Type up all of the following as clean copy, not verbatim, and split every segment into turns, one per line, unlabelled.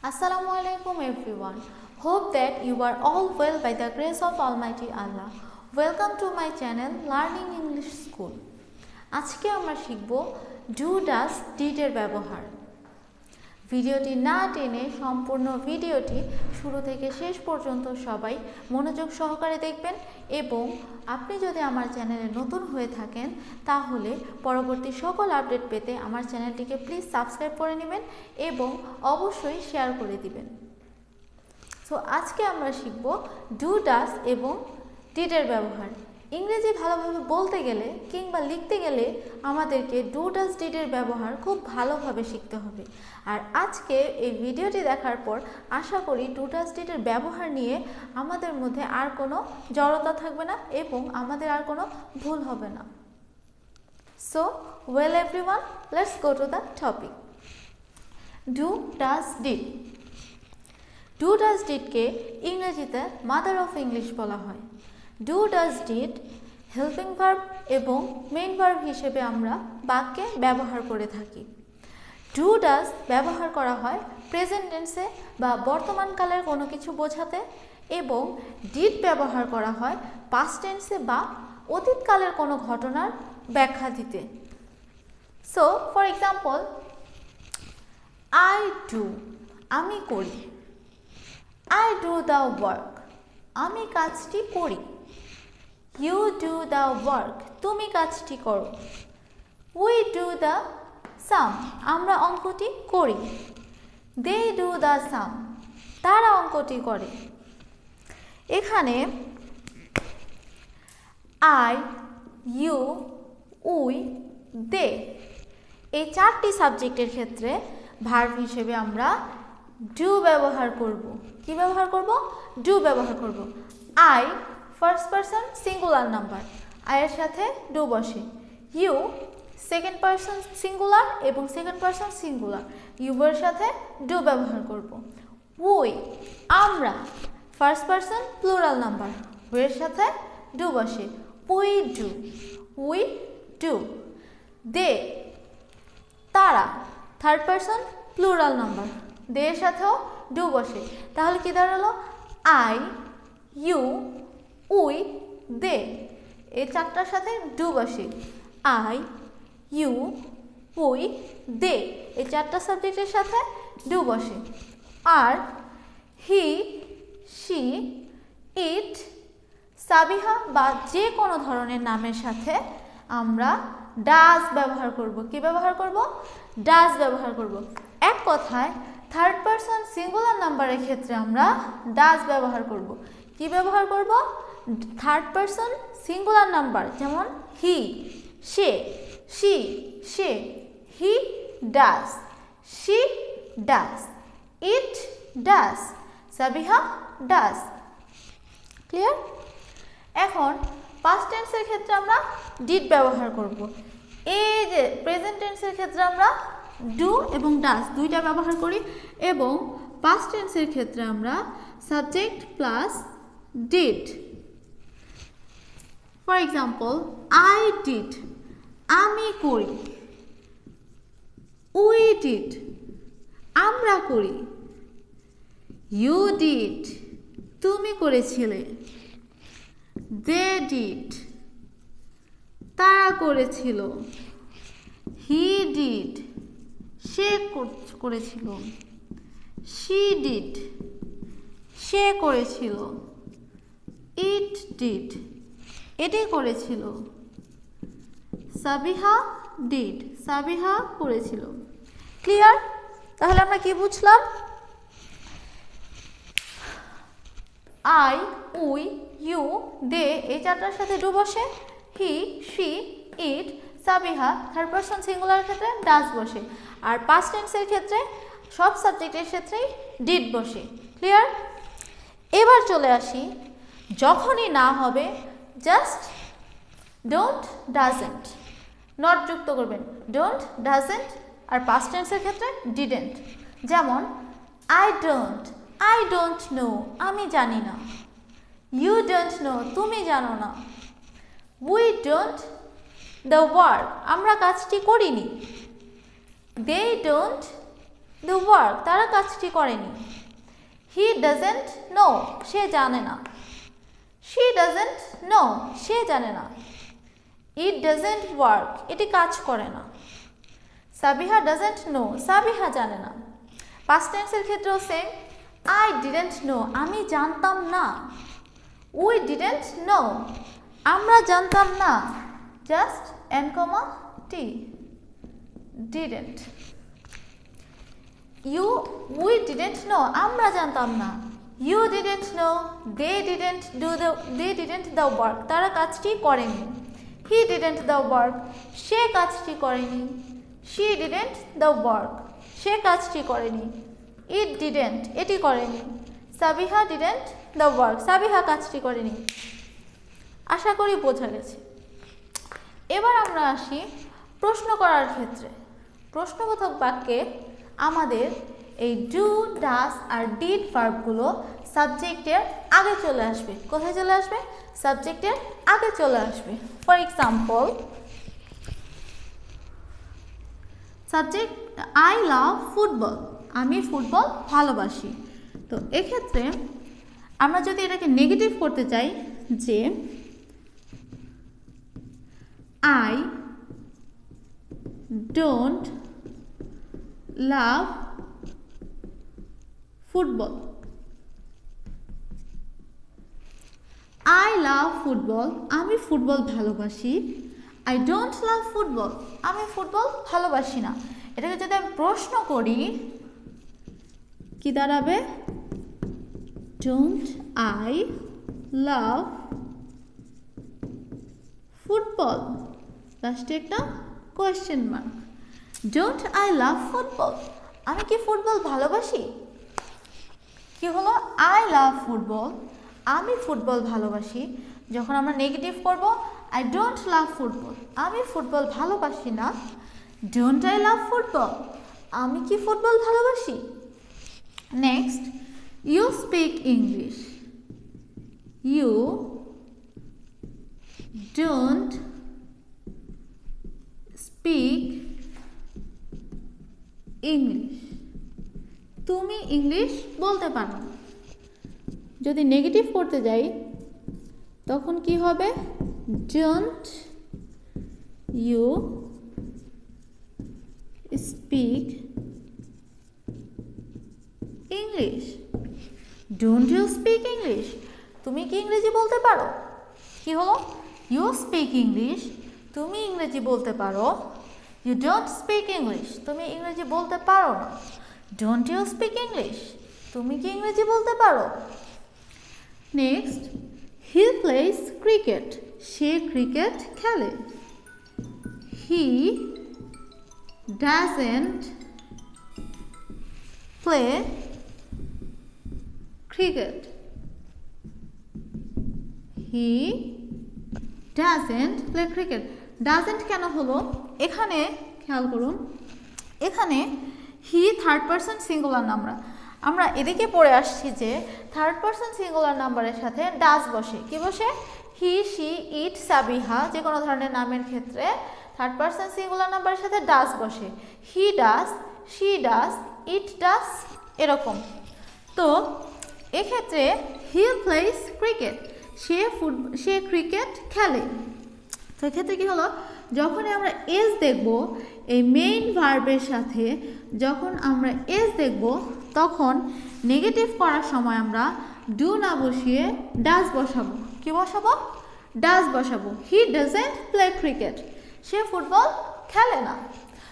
Assalamu alaikum everyone. Hope that you are all well by the grace of Almighty Allah. Welcome to my channel Learning English School. আজকে আমরা শিখব do does did এর ব্যবহার। ভিডিওটি না টেনে সম্পূর্ণ ভিডিওটি শুরু থেকে শেষ পর্যন্ত সবাই মনোযোগ সহকারে দেখবেন এবং আপনি যদি আমার চ্যানেলে নতুন হয়ে থাকেন তাহলে পরবর্তী সকল আপডেট পেতে আমার চ্যানেলটিকে প্লিজ সাবস্ক্রাইব করে নেবেন এবং অবশ্যই শেয়ার করে দিবেন। সো আজকে আমরা শিখব ডু ডাস এবং ডিড এর ব্যবহার। ইংরেজি ভালোভাবে বলতে গেলে কিংবা লিখতে গেলে আমাদেরকে ডু ডাস ডিড এর ব্যবহার খুব ভালোভাবে শিখতে হবে। আর আজকে এই ভিডিওটি দেখার পর আশা করি ডু ডাস ডিড এর ব্যবহার নিয়ে আমাদের মধ্যে আর কোনো জড়তা থাকবে না এবং আমাদের আর কোনো ভুল হবে না। So well everyone, let's go to the topic. Do does did. Do does ডিডকে ইংরেজিতে মাদার অফ ইংলিশ বলা হয়। Do does did helping verb এবং মেইন ভার্ব হিসেবে আমরা বাক্যে ব্যবহার করে থাকি। ডু ডাস ব্যবহার করা হয় প্রেজেন্ট টেন্সে বা বর্তমানকালের কোনো কিছু বোঝাতে এবং ডিড ব্যবহার করা হয় পাস্ট টেন্সে বা অতীতকালের কোনো ঘটনার ব্যাখ্যা দিতে। So for example, I do আমি করি, আই ডু দ্য ওয়ার্ক আমি কাজটি করি, ইউ ডু দ্য ওয়ার্ক তুমি কাজটি করো, উই ডু দ্য সাম আমরা অঙ্কটি করি, দে ডু দ্য সাম তারা অঙ্কটি করে। এখানে আই, ইউ, উই, দে এই চারটি সাবজেক্টের ক্ষেত্রে ভার্ব হিসেবে আমরা ডু ব্যবহার করব। কি ব্যবহার করব? ডু ব্যবহার করব। I first person singular number, আয়ের সাথে ডু বসে। ইউ সেকেন্ড পারসন সিঙ্গুলার এবং সেকেন্ড পারসন সিঙ্গুলার, ইউ এর সাথে ডু ব্যবহার করব। উই আমরা ফার্স্ট পারসন প্লুরাল নাম্বার, এর সাথে ডু বসে। We do we do. They তারা third person plural number, they এর সাথেও ডু বসে। তাহলে কি দাঁড়ালো? আই, ইউ, উই, দে এই চারটার সাথে ডু বসে। আই, ইউ, উই, দে এই চারটা সাবজেক্টের সাথে ডু বসে। আর হি, শি, ইট, সাবিহা বা যে কোনো ধরনের নামের সাথে আমরা ডাজ ব্যবহার করব। কি ব্যবহার করব? ডাজ ব্যবহার করব। এক কথায় থার্ড পারসন সিঙ্গুলার নাম্বারের ক্ষেত্রে আমরা ডাজ ব্যবহার করব। কি ব্যবহার করব? থার্ড পারসন সিঙ্গুলার নাম্বার যেমন হি, সে, শি, সে, he does, she does, it does, Sabiha does. Clear? এখন পাস্ট টেন্সের ক্ষেত্রে আমরা ডিড ব্যবহার করব। এই যে প্রেজেন্ট টেন্সের ক্ষেত্রে আমরা ডু এবং ডাজ দুইটা ব্যবহার করি এবং পাস্ট টেন্সের ক্ষেত্রে আমরা subject plus did. For example, I did আমি করি, উই ডিড আমরা করি, ইউ ডিড তুমি করেছিলে, দে ডিড তারা করেছিল, হি ডিড সে করেছিল, শি ডিড সে করেছিল, ইট ডিড এটি করেছিল, সাবিহা ডিড সাবিহা করেছিল। ক্লিয়ার? তাহলে আমরা কি বুঝলাম? আই, উই, ইউ, দে এই চারটার সাথে ডু বসে। He, she, it, Sabiha third person singular ক্ষেত্রে ডাজ বসে। আর পাস্ট টেন্সের ক্ষেত্রে সব সাবজেক্টের ক্ষেত্রেই ডিড বসে। ক্লিয়ার? এবার চলে আসি, যখনই না হবে জাস্ট ডোন্ট, ডাজেন্ট, নট যুক্ত করবেন। ডোন্ট, ডাজেন্ট আর পাস্ট টেন্সের ক্ষেত্রে ডিডেন্ট। যেমন আই ডোন্ট নো আমি জানি না, ইউ ডোন্ট নো তুমি জানো না, উই ডোন্ট দ্য ওয়ার্ক আমরা কাজটি করিনি, দে ডোন্ট দ্য ওয়ার্ক, তারা কাজটি করেনি। হি ডাজেন্ট নো, সে জানে না। শি ডাজেন্ট নো, সে জানে না। ইট ডাজেন্ট ওয়ার্ক, এটি কাজ করে না। সাবিহা ডাজেন্ট নো, সাবিহা জানে না। পাস্ট টেন্সের ক্ষেত্রেও সেম, আই ডিডেন্ট নো, আমি জানতাম না। উই ডিডেন্ট নো, আমরা জানতাম না। Just N comma T, didn't. We didn't know, আমরা জানতাম না। You didn't know, they didn't the work, তারা কাজটি করেনি। হি ডিডেন্ট দ্য ওয়ার্ক, সে কাজটি করেনি। শি ডিডেন্ট দ্য ওয়ার্ক, সে কাজটি করেনি। ইট ডিডেন্ট, এটি করেনি। Sabiha didn't the work, Sabiha কাজটি করেনি। আশা করি বোঝা গেছে। এবার আমরা আসি প্রশ্ন করার ক্ষেত্রে। প্রশ্নবোধক বাক্যে আমাদের এই ডু, ডাস আর ডিড ভার্বগুলো সাবজেক্টের আগে চলে আসবে। কোথায় চলে আসবে? সাবজেক্টের আগে চলে আসবে। For example, subject I love football, আমি ফুটবল ভালোবাসি। তো এক্ষেত্রে আমরা যদি এটাকে নেগেটিভ করতে চাই, যে I don't love football, I love football, আমি ফুটবল ভালোবাসি। আই ডোন্ট লাভ ফুটবল, আমি ফুটবল ভালোবাসি না। এটাকে যদি আমি প্রশ্ন করি, কি দাঁড়াবে? ডোন্ট আই লাভ ফুটবল, লাস্টে একটা question mark. Don't I love football, আমি কি ফুটবল ভালোবাসি? কি হলো? আই লাভ ফুটবল, আমি ফুটবল ভালোবাসি। যখন আমরা নেগেটিভ করব, আই ডোন্ট লাভ ফুটবল, আমি ফুটবল ভালোবাসি না। ডোন্ট আই লাভ ফুটবল, আমি কি ফুটবল ভালোবাসি? Next, you speak English, you don't speak English, তুমি ইংলিশ বলতে পারো না। যদি নেগেটিভ করতে যাই তখন কি হবে? Don't you speak English, don't you speak English, তুমি কি ইংরেজি বলতে পারো? কি হলো? ইউ স্পিক ইংলিশ, তুমি ইংরেজি বলতে পারো। ইউ ডোন্ট স্পিক ইংলিশ, তুমি ইংরেজি বলতে পারো না। ডোন্ট ইউ স্পিক ইংলিশ, তুমি কি ইংরেজি বলতে পারো? নেক্সট, হি প্লেস ক্রিকেট, সে ক্রিকেট খেলে। He doesn't play cricket, he doesn't play cricket. Doesn't কেন হলো? এখানে খেয়াল করুন, এখানে he third person singular number. আমরা এদিকে পড়ে আসছি যে থার্ড পারসন সিঙ্গুলার নাম্বারের সাথে ডাজ বসে। কি বসে? হি, শি, ইট, সাবিহা, যে কোনো ধরনের নামের ক্ষেত্রে থার্ড পারসন সিঙ্গুলার নাম্বারের সাথে ডাজ বসে। হি does, she does, it does, এরকম। তো এক্ষেত্রে হি প্লেস ক্রিকেট, সে ক্রিকেট খেলে। তো এক্ষেত্রে কি হলো? যখনই আমরা এস দেখব এই মেইন ভার্বের সাথে, যখন আমরা এস দেখব তখন নেগেটিভ করার সময় আমরা ডু না বসিয়ে ডাজ বসাবো। কি বসাবো? ডাজ বসাবো। হি ডাজেন্ট প্লে ক্রিকেট, সে ফুটবল খেলে না।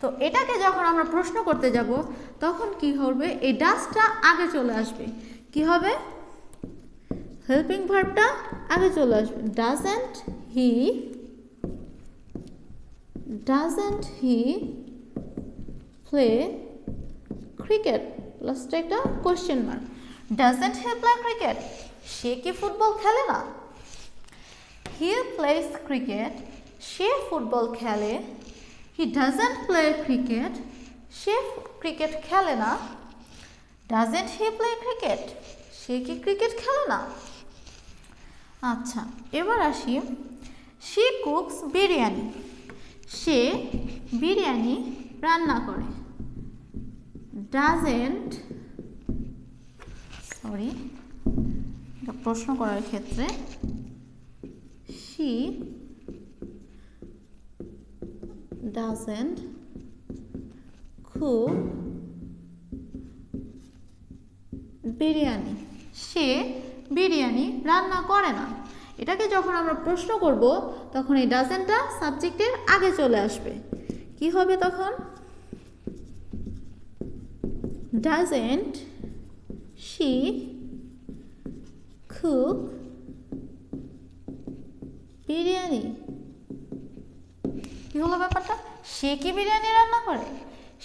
তো এটাকে যখন আমরা প্রশ্ন করতে যাব তখন কি হবে? এই ডাজটা আগে চলে আসবে। কি হবে? হেল্পিং ভার্বটা আগে চলে আসবে। ডাজেন্ট হি প্লে ক্রিকেট, লাস্টে একটা question mark. Doesn't he play cricket, সে কি ফুটবল খেলে না? হি প্লেস ক্রিকেট, সে ফুটবল খেলে। হি ডাজেন্ট প্লে ক্রিকেট, সে ক্রিকেট খেলে না। ডাজেন্ট হি প্লে ক্রিকেট, সে কি ক্রিকেট খেলে না? আচ্ছা, এবার আসি, শি কুকস বিরিয়ানি, সে বিরিয়ানি রান্না করে। ডাজেন্ট, সরি এটা প্রশ্ন করার ক্ষেত্রে, she doesn't cook বিরিয়ানি, সে বিরিয়ানি রান্না করে না। এটাকে যখন আমরা প্রশ্ন করব তখন এই ডাজেন্টটা সাবজেক্টের আগে চলে আসবে। কি হবে তখন? Doesn't she cook biryani. কি হলো ব্যাপারটা? সে কি বিরিয়ানি রান্না করে?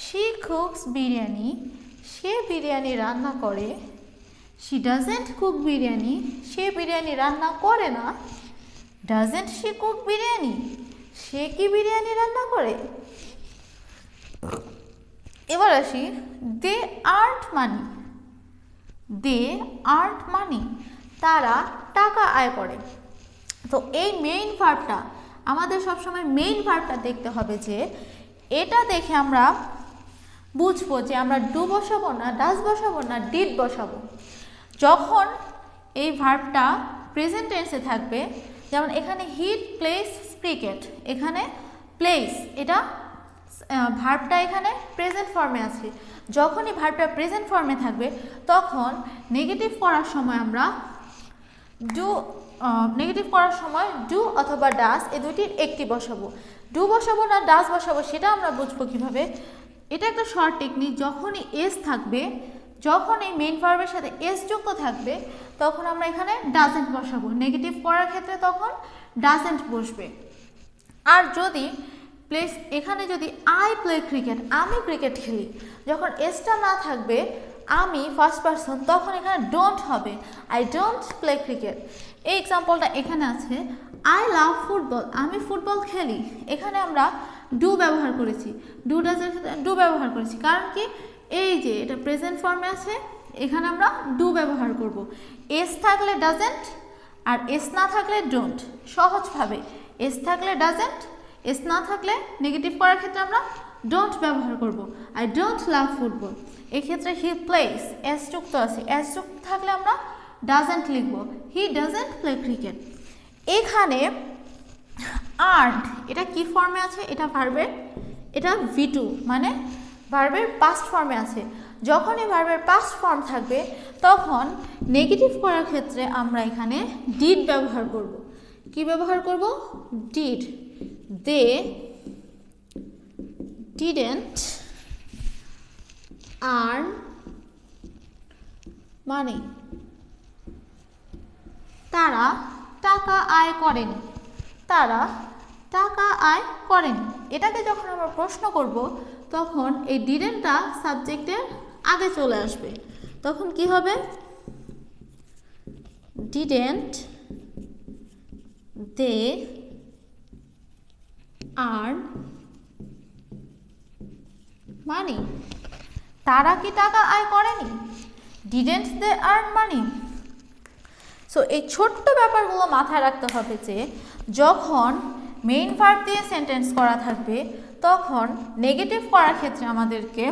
she cooks বিরিয়ানি, সে বিরিয়ানি রান্না করে। she doesn't cook বিরিয়ানি, সে বিরিয়ানি রান্না করে না। doesn't she cook বিরিয়ানি, সে কি বিরিয়ানি রান্না করে? এবার আসি দে আর্ট মানি, দে আর্ট মানি, তারা টাকা আয় করে। তো এই মেইন ভার্বটা আমাদের সবসময় মেইন ভার্বটা দেখতে হবে, যে এটা দেখে আমরা বুঝবো যে আমরা ডু বসাবো না ডাজ বসাবো না ডিড বসাবো। যখন এই ভার্বটা প্রেজেন্ট টেন্সে থাকবে, যেমন এখানে হি প্লেস ক্রিকেট, এখানে প্লেস এটা ভার্বটা এখানে প্রেজেন্ট ফর্মে আছে। যখনই ভার্বটা প্রেজেন্ট ফর্মে থাকবে তখন নেগেটিভ করার সময় আমরা ডু, নেগেটিভ করার সময় ডু অথবা ডাস এই দুটির একটি বসাবো। ডু বসাবো না ডাস বসাবো সেটা আমরা বুঝবো কিভাবে? এটা একটা শর্ট টেকনিক। যখনই এস থাকবে, যখন এই মেইন ভার্বের সাথে এস যুক্ত থাকবে তখন আমরা এখানে ডাজেন্ট বসাবো। নেগেটিভ করার ক্ষেত্রে তখন ডাজেন্ট বসবে। আর যদি প্লেস, এখানে যদি আই প্লে ক্রিকেট, আমি ক্রিকেট খেলি, যখন এসটা না থাকবে আমি ফার্স্ট পারসন, তখন এখানে ডোন্ট হবে, আই ডোন্ট প্লে ক্রিকেট। এই এক্সাম্পলটা এখানে আছে, আই লাভ ফুটবল, আমি ফুটবল খেলি। এখানে আমরা ডু ব্যবহার করেছি, ডু ডাজের ক্ষেত্রে ডু ব্যবহার করেছি, কারণ কি এই যে এটা প্রেজেন্ট ফর্মে আছে, এখানে আমরা ডু ব্যবহার করব। এস থাকলে ডাজেন্ট আর এস না থাকলে ডোন্ট। সহজভাবে এস থাকলে ডাজেন্ট, এস না থাকলে নেগেটিভ করার ক্ষেত্রে আমরা ডোন্ট ব্যবহার করব। আই ডোন্ট লাভ ফুটবল, এক্ষেত্রে হি প্লেস, এস যুক্ত আছে, এস যুক্ত থাকলে আমরা ডাজেন্ট লিখব, হি ডাজেন্ট প্লে ক্রিকেট। এখানে আর্ট এটা কি ফর্মে আছে? এটা ভার্বের, এটা V2 মানে ভার্বের পাস্ট ফর্মে আছে। যখন এই ভার্বের পাস্ট ফর্ম থাকবে তখন নেগেটিভ করার ক্ষেত্রে আমরা এখানে ডিড ব্যবহার করব। কি ব্যবহার করব? Did. They didn't earn money, তারা টাকা আয় করেনি, তারা টাকা আয় করেনি। এটাকে যখন আমরা প্রশ্ন করব তখন এই ডিডেন্টটা সাবজেক্টের আগে চলে আসবে। তখন কি হবে? ডিডেন্ট দে আর্ন মানি, তারা কি টাকা আয় করেনি? Didn't they earn money. So এই ছোট্ট ব্যাপারগুলো মাথায় রাখতে হবে যে যখন মেইন ভার্ব দিয়ে সেন্টেন্স করা থাকবে তখন নেগেটিভ করার ক্ষেত্রে আমাদেরকে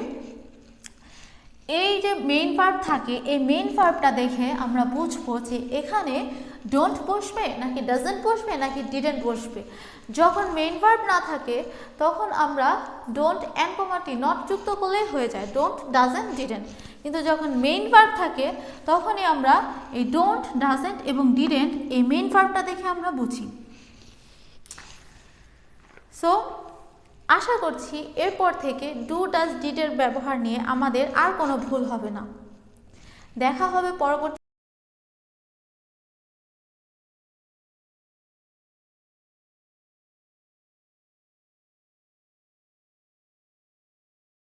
এই যে মেইন ভার্ব থাকে, এই মেইন ভার্বটা দেখে আমরা বুঝবো যে এখানে ডোন্ট বসবে নাকি ডাজন্ট বসবে নাকি ডিডেন্ট বসবে। যখন মেইন ভার্ব না থাকে তখন আমরা don't and comma T not যুক্ত করলেই হয়ে যায়, ডোন্ট ডাজন্ট ডিডেন্ট। কিন্তু যখন মেইন ভার্ব থাকে তখনই আমরা এই ডোন্ট ডাজন্ট এবং ডিডেন্ট এই মেইন ভার্বটা দেখে আমরা বুঝি। সো আশা করছি এরপর থেকে ডু ডাজ ডিডের ব্যবহার নিয়ে আমাদের আর কোনো ভুল হবে না। দেখা হবে পরবর্তী